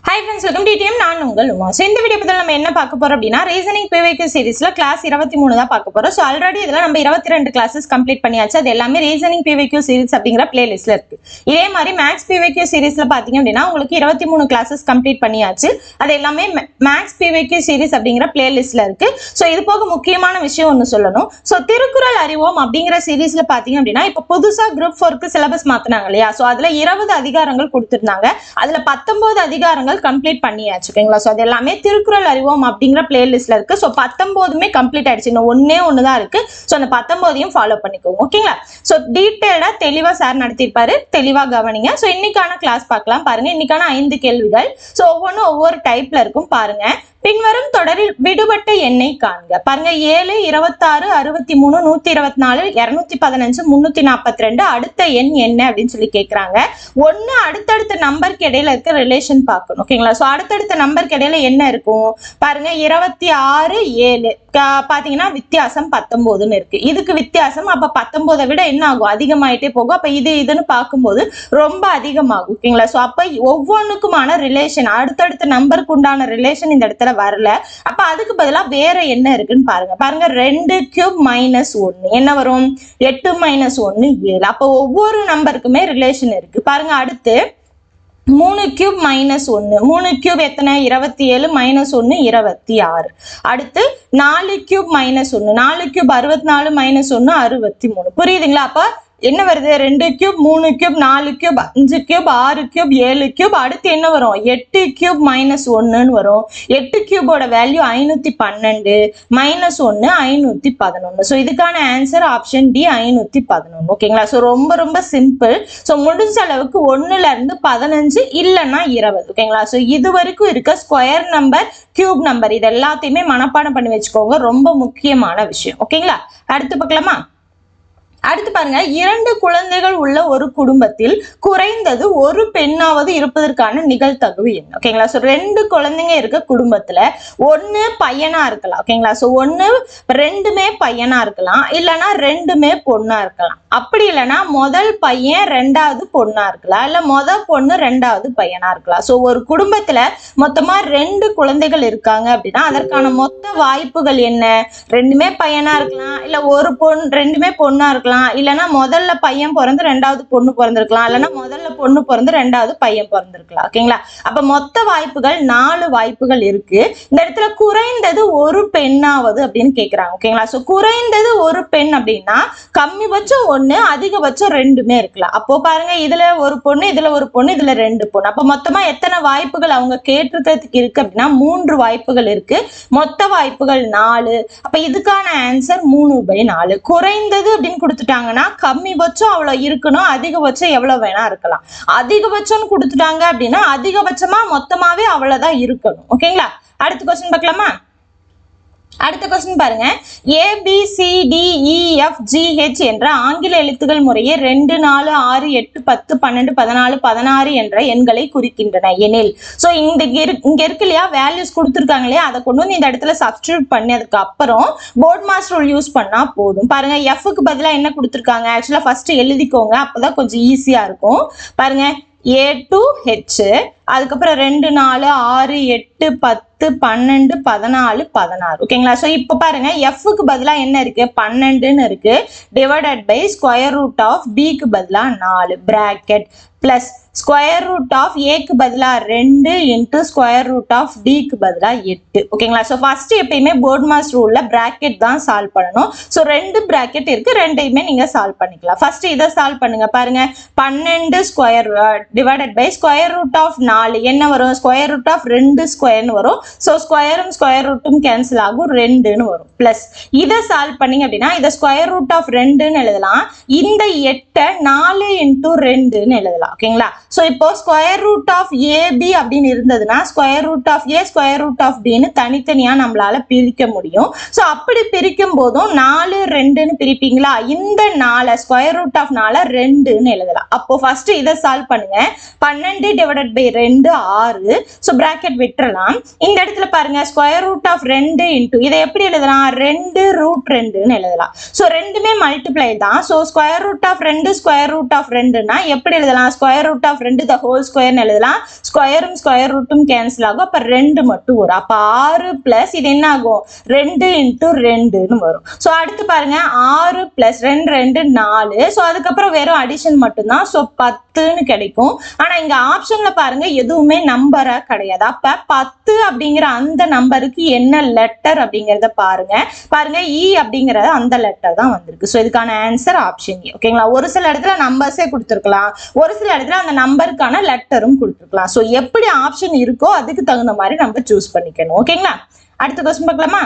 Hi friends, welcome to TTM. நான் உங்கள் Uma. So இந்த வீடியோ பத்தி நம்ம என்ன பார்க்க போறோம் அப்படினா ரீசனிங் PYQ சீரிஸ்ல கிளாஸ் 23 தான் பார்க்க போறோம். So ஆல்ரெடி இதெல்லாம் நம்ம 22 கிளாसेस கம்ப்ளீட் பண்ணியாச்சு. அது எல்லாமே ரீசனிங் PYQ சீரிஸ் அப்படிங்கற பிளேலிஸ்ட்ல இருக்கு. இதே மாதிரி மேத்ஸ் PYQ சீரிஸ்ல பாத்தீங்க அப்படினா உங்களுக்கு 23 கிளாसेस கம்ப்ளீட் பண்ணியாச்சு. அது எல்லாமே மேத்ஸ் PYQ சீரிஸ் அப்படிங்கற பிளேலிஸ்ட்ல இருக்கு. So இது போக முக்கியமான விஷயம் ஒன்னு சொல்லணும். So திருக்குறள் அறிவோம் அப்படிங்கற சீரிஸ்ல பாத்தீங்க அப்படினா இப்ப புதுசா குரூப் 4 க்கு சிலபஸ் மாத்துனாங்க இல்லையா? So அதுல 20 அதிகாரங்கள் கொடுத்திருந்தாங்க. அதுல 19 அதிகாரங்கள் கம்ப்ளீட் பண்ணியாச்சு. ஓகேங்களா? சோ அது எல்லாமே திருக்குறள் அறிவோம் அப்படிங்கற பிளேலிஸ்ட்ல இருக்கு. சோ 19மே கம்ப்ளீட் ஆயிடுச்சு. இன்னும் ஒண்ணே தான் இருக்கு. சோ அந்த 19யும் ஃபாலோ பண்ணிக்கோங்க. ஓகேங்களா? சோ டீடைலா தெளிவா சார் நடத்திருப்பாரு. தெளிவா கவனிங்க. சோ இன்னைக்கான கிளாஸ் பார்க்கலாம். பாருங்க, இன்னைக்கான 5 கேள்விகள். சோ ஒவ்வொரு டைப்ல இருக்கும் பாருங்க. பின்வரும் தொடரில் விடுபட்ட எண்ணை காண்க. பாருங்க, 7, 26, 63, 124, 215, 342 அடுத்த எண் என்ன அப்படின்னு சொல்லி கேக்குறாங்க. ஒண்ணு அடுத்தடுத்த நம்பருக்கு இடையில இருக்க ரிலேஷன் பார்க்கணும். ஓகேங்களா? சோ அடுத்தடுத்த நம்பருக்கு இடையில என்ன இருக்கும் பாருங்க. 26, 7 பாத்தீங்கன்னா வித்தியாசம் 19ன்னு இருக்கு. இதுக்கு வித்தியாசம் அப்ப 19 விட என்ன ஆகும்? அதிகமாயிட்டே போகும். அப்ப இதுன்னு பார்க்கும்போது ரொம்ப அதிகமாகும். ஓகேங்களா? சோ அப்ப ஒவ்வொன்றுக்குமான ரிலேஷன், அடுத்தடுத்த நம்பருக்கு உண்டான ரிலேஷன் இந்த இடத்துல வரல. அப்ப அதுக்கு பதிலா வேற என்ன இருக்குன்னு பாருங்க. 2 கியூப் மைனஸ் 1 என்ன வரும்? 8 மைனஸ் 1 7. அப்ப ஒவ்வொரு நம்பருக்குமே ரிலேஷன் இருக்கு. பாருங்க, அடுத்து 3 கியூப் மைனஸ் 1. 3 கியூப் எத்தனை? 27 மைனஸ் 1 26. அடுத்து 4 கியூப் மைனஸ் 1. 4 cube 64 minus 1 63. புரியுதுங்களா? அப்ப என்ன வருது? 2 cube, 3 cube, 4 cube, 5 cube, 6 cube, 7 cube. அடுத்து என்ன வரும்? 8 கியூப் மைனஸ் 1ன்னு வரும். 8 கியூபோட வேல்யூ 512 மைனஸ் 1 511. ஸோ இதுக்கான ஆன்சர் ஆப்ஷன் டி 511. ஓகேங்களா? ஸோ ரொம்ப சிம்பிள். ஸோ முடிஞ்ச அளவுக்கு 1ல இருந்து 15 இல்லைன்னா 20. ஓகேங்களா? ஸோ இது வரைக்கும் இருக்க ஸ்கொயர் நம்பர், கியூப் நம்பர் இது எல்லாத்தையுமே மனப்பாடம் பண்ணி வச்சுக்கோங்க. ரொம்ப முக்கியமான விஷயம். ஓகேங்களா? அடுத்து பார்க்கலாமா? அடுத்து பாருங்க, 2 குழந்தைகள் உள்ள ஒரு குடும்பத்தில் குறைந்தது ஒரு பெண்ணாவது இருப்பதற்கான நிகழ்தகவு என்ன? ஓகேங்களா? சோ 2 குழந்தைங்க இருக்க குடும்பத்துல ஒண்ணு பையனா இருக்கலாம். ஓகேங்களா? சோ ஒண்ணு 2மே பையனா இருக்கலாம், இல்லைன்னா 2மே பொண்ணா இருக்கலாம். அப்படி இல்லைன்னா முதல் பையன் 2வது பொண்ணா இருக்கலாம், இல்ல பொண்ணு 2வது பையனா இருக்கலாம். சோ ஒரு குடும்பத்துல மொத்தமா 2 குழந்தைகள் இருக்காங்க அப்படின்னா அதற்கான மொத்த வாய்ப்புகள் என்ன? 2மே பையனா இருக்கலாம், இல்ல ஒரு பொண்ணு 2மே பொண்ணா இருக்கலாம், இல்லனா முதல்ல பையன் பிறந்து 2வது பொண்ணு பிறந்திருக்கலாம், இல்லனா முதல்ல பொண்ணு பிறந்து 2வது பையன் பிறந்திருக்கலாம். ஓகேங்களா? அப்ப மொத்த வாய்ப்புகள் 4 வாய்ப்புகள் இருக்கு. இந்த இடத்துல குறைந்தது ஒரு பெண்ணாவது அப்படின்னு கேக்குறாங்க. ஓகேங்களா? சோ குறைந்தது ஒரு பெண் அப்படின்னா கம்மிபட்சம் 1, அதிகபட்சம் 2மே இருக்கலாம். அப்போ பாருங்க, இதுல ஒரு பொண்ணு, இதுல ஒரு பொண்ணு, இதுல 2 பொண்ணு. அப்ப மொத்தமா எத்தனை வாய்ப்புகள் அவங்க கேட்டிருக்கிறதுக்கு இருக்கு அப்படின்னா 3 வாய்ப்புகள் இருக்கு. மொத்த வாய்ப்புகள் 4. அப்ப இதுக்கான ஆன்சர் 3/4. குறைந்தது அப்படின்னு கொடுத்துட்டாங்கன்னா கம்மிபட்சம் அவ்வளவு இருக்கணும், அதிகபட்சம் எவ்வளவு வேணா இருக்கலாம். அதிகபட்சம் கொடுத்துட்டாங்க அப்படின்னா அதிகபட்சமா மொத்தமாவே அவ்வளவுதான் இருக்கணும். ஓகேங்களா? அடுத்த क्वेश्चन பார்க்கலாமா? அடுத்த क्वेश्चन பாருங்க. ABCDEFGH என்ற ஆங்கில எழுத்துக்கள் முறையே 2 4 6 8 10 12 14 16 என்ற எண்களை குறிக்கின்றன எனில். சோ இங்க இருக்கு இல்லையா, வேல்யூஸ் கொடுத்துருக்காங்க இல்லையா, அதை கொண்டு வந்து இந்த இடத்துல சப்ஸ்டிடியூட் பண்ணி அதுக்கு அப்புறம் போர்ட் மாஸ் ரூல் யூஸ் பண்ணா போதும். பாருங்க, எஃப்க்கு பதிலா என்ன கொடுத்துருக்காங்க? ஆக்சுவலா ஃபர்ஸ்ட் எழுதிக்கோங்க, அப்பதான் கொஞ்சம் ஈஸியா இருக்கும். பாருங்க, A to H, அதுக்கப்புறம் 2 4 6 8 10 12 14 16. ஓகேங்களா? சோ இப்ப பாருங்க, எஃப்க்கு பதிலா என்ன இருக்கு? 12ன்னு இருக்கு. Divided by square root of பிக்கு பதிலா 4 bracket plus square root of ஏக்கு பதிலா 2 இன்டு ஸ்கொயர் ரூட் ஆஃப் டிக்கு பதிலா 8. ஓகேங்களா? சோ ஃபர்ஸ்ட் எப்பயுமே போர்ட் மாஸ் ரூல்ல பிராக்கெட் தான் சால்வ் பண்ணணும். சோ 2 பிராக்கெட் இருக்கு, ரெண்டையுமே நீங்க சால்வ் பண்ணிக்கலாம். ஃபர்ஸ்ட் இதை சால்வ் பண்ணுங்க. பாருங்க, 12 square divided by square root of 4 என்ன வரும்? ஸ்கொயர் ரூட் ஆஃப் 2 ஸ்கொயர்னு வரும். சோ ஸ்கொயரும் ஸ்கொயர் ரூட்டும் கேன்சல் ஆகும், 2ன்னு வரும். பிளஸ் இதை சால்வ் பண்ணீங்க அப்படின்னா இதை ஸ்கொயர் ரூட் ஆஃப் 2ன்னு எழுதலாம். இந்த 8 4 இன்டு 2ன்னு எழுதலாம். ஓகேங்களா? சோ இப்போ ஸ்கொயர் ரூட் ஆஃப் ஏபி அப்படின்னு இருந்ததுன்னா square root of A square root of பின்னு தனித்தனியா நம்மளால பிரிக்க முடியும். சோ அப்படி பிரிக்கும் போதும் 4 2ன்னு பிரிப்பீங்களா, இந்த 4 ஸ்கொயர் ரூட் ஆஃப் 4 2ன்னு எழுதலாம். அப்போ ஃபர்ஸ்ட் இதை சால்வ் பண்ணுங்க. 12 டிவைடட் பை 2 2 6. ஸோ பிராக்கெட் விட்டுறலாம். இந்த இடத்துல பாருங்க ஸ்கொயர் ரூட் ஆஃப் 2 இன்டூ இதை எப்படி எழுதலாம் 2 ரூட் 2ன்னு எழுதலாம். ஸோ ரெண்டுமே மல்டிப்ளை தான். So square root of 2 square root of 2னா எப்படி எழுதலாம் square root of 2 the whole ஸ்கொயர்னு எழுதலாம். ஸ்கொயரும் ஸ்கொயர் ரூட்டும் கேன்சல் ஆகும். அப்ப 2 மட்டும் வரும். அப்ப 6 பிளஸ் இது என்ன ஆகும் 2 இன்டூ 2ன்னு வரும். ஸோ அடுத்து பாருங்க 6 பிளஸ் 2 2 4. ஸோ அதுக்கப்புறம் வெறும் அடிஷன் மட்டும்தான். ஸோ 10ன்னு கிடைக்கும். ஆனா இங்க ஆப்ஷன்ல பாருங்க எதுவுமே நம்பரா கிடையாது. அப்ப 10 அப்படிங்கிற அந்த நம்பருக்கு என்ன லெட்டர் அப்படிங்கறத பாருங்க. பாருங்க இ அப்படிங்கறது அந்த லெட்டர் தான் வந்திருக்கு. ஸோ இதுக்கான ஆன்சர் ஆப்ஷன் ஏ. ஓகேங்களா. ஒரு சில இடத்துல நம்பர்ஸே கொடுத்துருக்கலாம், ஒரு சில இடத்துல அந்த நம்பருக்கான லெட்டரும் கொடுத்துருக்கலாம். ஸோ எப்படி ஆப்ஷன் இருக்கோ அதுக்கு தகுந்த மாதிரி நம்ம சூஸ் பண்ணிக்கணும். ஓகேங்களா. அடுத்த கொஸ்டின் பார்க்கலாமா.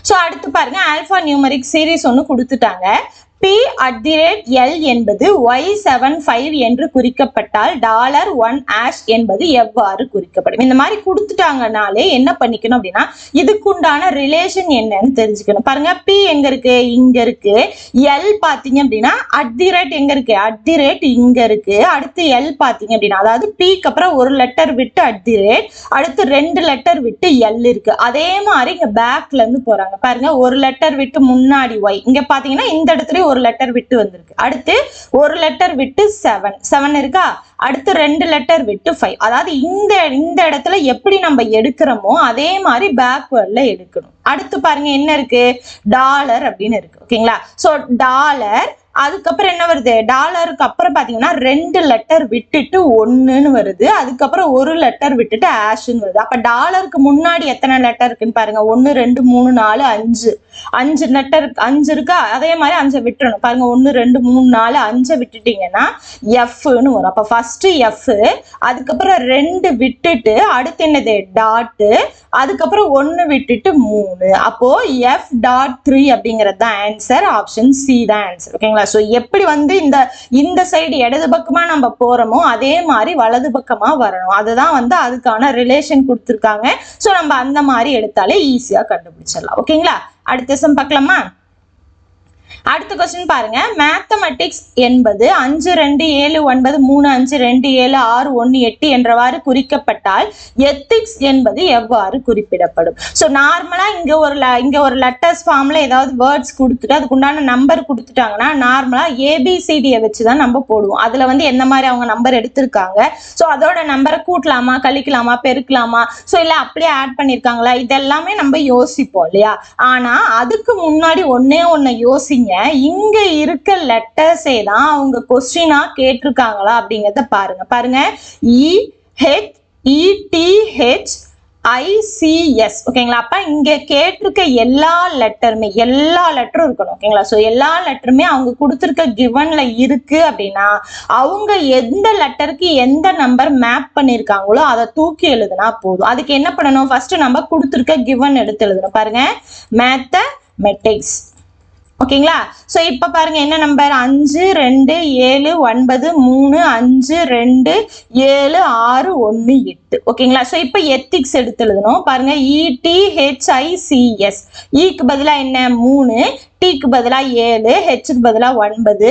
ஸோ அடுத்து பாருங்க ஆல்பா நியூமரிக் சீரிஸ் ஒன்று கொடுத்துட்டாங்க. P@L என்பது Y75 என்று குறிக்கப்பட்டால் $1 என்பது எவ்வாறு குறிக்கப்படும். இந்த மாதிரி கொடுத்துட்டாங்கனாலே என்ன பண்ணிக்கணும் அப்படின்னா இதுக்குண்டான ரிலேஷன் என்னன்னு தெரிஞ்சுக்கணும். பாருங்க P எங்க இருக்கு இங்க இருக்கு. L பாத்தீங்க அப்படின்னா எங்க இருக்கு இங்க இருக்கு. அடுத்து L பாத்தீங்க அப்படின்னா அதாவது Pக்கு அப்புறம் ஒரு லெட்டர் விட்டு அடுத்து 2 லெட்டர் விட்டு L இருக்கு. அதே மாதிரி இங்க பேக்ல இருந்து போறாங்க. பாருங்க ஒரு லெட்டர் விட்டு முன்னாடி Y இங்க பாத்தீங்கன்னா இந்த இடத்துல ஒரு லெட்டர் விட்டு வந்திருக்கு. அடுத்து ஒரு லெட்டர் விட்டு 7 இருக்கா. அடுத்து 2 லெட்டர் விட்டு 5. அதாவது இந்த இடத்துல எப்படி நம்ம எடுக்கிறோமோ அதே மாதிரி பேக்வர்ட்ல எடுக்கணும். அடுத்து பாருங்க என்ன இருக்கு டாலர் அப்படின்னு இருக்கு. ஓகேங்களா. சோ டாலர் அதுக்கப்புறம் என்ன வருது டாலருக்கு அப்புறம் பாத்தீங்கன்னா 2 லெட்டர் விட்டுட்டு 1ன்னு வருது. அதுக்கப்புறம் ஒரு லெட்டர் விட்டுட்டு ஆஷ்ன்னு வருது. அப்ப டாலருக்கு முன்னாடி எத்தனை லெட்டர் இருக்குன்னு பாருங்க 1 2 3 4 5 லெட்டர் 5 இருக்கா. அதே மாதிரி 5 விட்டுறணும். பாருங்க 1 2 3 4 5 விட்டுட்டீங்கன்னா எஃப்னு வரும். அப்ப ஃபர்ஸ்ட் எஃப் அதுக்கப்புறம் 2 விட்டுட்டு அடுத்து என்னது டாட் அதுக்கப்புறம் 1 விட்டுட்டு 3. அப்போ F.3 அப்படிங்கிறது தான் ஆன்சர். ஆப்ஷன் சி தான் ஆன்சர். ஓகேங்களா. சோ எப்படி வந்து இந்த சைடு இடது பக்கமா நம்ம போறோமோ அதே மாதிரி வலது பக்கமா வரணும். அதுதான் வந்து அதுக்கான ரிலேஷன் கொடுத்துருக்காங்க. சோ நம்ம அந்த மாதிரி எடுத்தாலே ஈஸியா கண்டுபிடிச்சிடலாம். ஓகேங்களா. அடுத்த சம் பார்க்கலாமா. அடுத்த கொஸ்டின் பாருங்க மேத்தமெட்டிக்ஸ் என்பது 5 2 7 9 3 5 2 7 6 1 8 என்றவாறு குறிக்கப்பட்டால் எத்திக்ஸ் என்பது எவ்வாறு குறிப்பிடப்படும். ஸோ நார்மலா இங்க ஒரு லெட்டர்ஸ் ஃபார்ம்ல ஏதாவது வேர்ட்ஸ் கொடுத்துட்டு அதுக்கு உண்டான நம்பர் கொடுத்துட்டாங்கன்னா நார்மலா ஏபிசிடியை வச்சுதான் நம்ம போடுவோம். அதுல வந்து எந்த மாதிரி அவங்க நம்பர் எடுத்திருக்காங்க, ஸோ அதோட நம்பரை கூட்டலாமா கழிக்கலாமா பெருக்கலாமா, ஸோ இல்ல அப்படியே ஆட் பண்ணிருக்காங்களா, இதெல்லாமே நம்ம யோசிப்போம் இல்லையா. ஆனா அதுக்கு முன்னாடி ஒன்னே யோசிங்க. இங்க இருக்க லெட்டர்ஸே தான் அவங்க கொஸ்டினா கேட்டிருக்காங்களா அப்படிங்கறத பாருங்க EHETHICS. ஓகேங்களா. அப்ப இங்க கேட்டிருக்க எல்லா லெட்டரும் இருக்கணும். ஓகேங்களா. சோ எல்லா லெட்டருமே அவங்க கொடுத்திருக்க கிவன்ல இருக்கு அப்படின்னா அவங்க எந்த லெட்டருக்கு எந்த நம்பர் மேப் பண்ணிருக்காங்களோ அதை தூக்கி எழுதுனா போதும். அதுக்கு என்ன பண்ணணும் ஃபர்ஸ்ட் நம்ம கொடுத்திருக்க கிவன் எடுத்து எழுதணும். பாருங்க மேத்தமெட்டிக்ஸ். ஓகேங்களா. சோ இப்ப பாருங்க என்ன நம்பர் 5 2 7 9 3 5 2 7 6 1 8. ஓகேங்களா. சோ இப்ப எத்திக்ஸ் எடுத்து எழுதணும். பாருங்க ETHICS. க்கு பதிலா என்ன 3, Tக்கு பதிலா 7, Hக்கு பதிலா 9,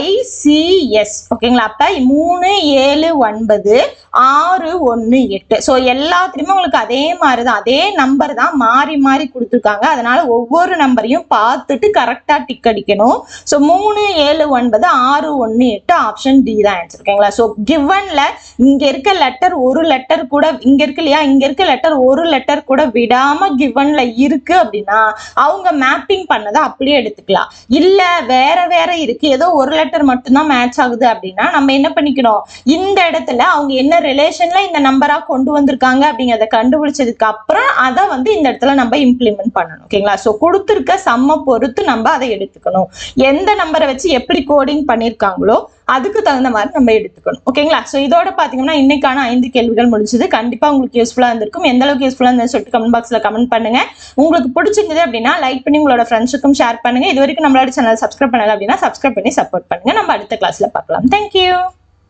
ICS. ஓகேங்களா. அப்ப 3 7 9 6 1 8. ஸோ எல்லாத்துலயுமே உங்களுக்கு அதே மாதிரிதான் அதே நம்பர் தான் மாறி மாறி கொடுத்துருக்காங்க. அதனால ஒவ்வொரு நம்பரையும் பார்த்துட்டு கரெக்டா டிக் அடிக்கணும். ஸோ 3 7 9 6 1 8 ஆப்ஷன் டி தான் ஆன்சர். ஓகேங்களா. ஸோ கிவன்ல இங்க இருக்க லெட்டர் ஒரு லெட்டர் கூட இங்க இருக்கு இல்லையா, இங்க இருக்க லெட்டர் ஒரு லெட்டர் கூட விடாம கிவன்ல இருக்கு அப்படின்னா அவங்க மேப்பிங் பண்ணதை அப்படியே எடுத்துக்கலாம். இல்ல வேற இருக்கு ஏதோ ஒரு லெட்டர் மட்டும்தான் மேட்ச் ஆகுது அப்படின்னா நம்ம என்ன பண்ணிக்கணும் இந்த இடத்துல அவங்க என்ன ரிலேஷன்ல இந்த நம்பரா கொண்டு வந்திருக்காங்க அப்படிங்கறத கண்டுபிடிச்சதுக்கு அப்புறம் அதை வந்து இந்த இடத்துல நம்ம இம்ப்ளிமெண்ட் பண்ணணும். ஓகேங்களா. சோ கொடுத்திருக்க சம்ம பொறுத்து நம்ம அதை எடுத்துக்கணும். எந்த நம்பரை வச்சு எப்படி கோடிங் பண்ணிருக்காங்களோ அதுக்கு தகுந்த மாதிரி நம்ம எடுத்துக்கணும். ஓகேங்களா. சோ இதோட பாத்தீங்கன்னா இன்னைக்கான 5 கேள்விகள் முடிஞ்சது. கண்டிப்பா உங்களுக்கு யூஸ்ஃபுல்லா இருந்திருக்கும். எந்த அளவுக்கு யூஸ்ஃபுல்லா இருந்ததுன்னு சொல்லிட்டு கமெண்ட் பாக்ஸ்ல கமெண்ட் பண்ணுங்க. உங்களுக்கு பிடிச்சிருந்தது அப்படின்னா லைக் பண்ணி உங்களோட ஃப்ரெண்ட்ஸுக்கும் ஷேர் பண்ணுங்க. இது வரைக்கும் நம்மளோட சேனல் சப்ஸ்கிரைப் பண்ணல அப்படின்னா சப்ஸ்கிரைப் பண்ணி சப்போர்ட் பண்ணுங்க. நம்ம அடுத்த கிளாஸ்ல பார்க்கலாம். தேங்க்யூ.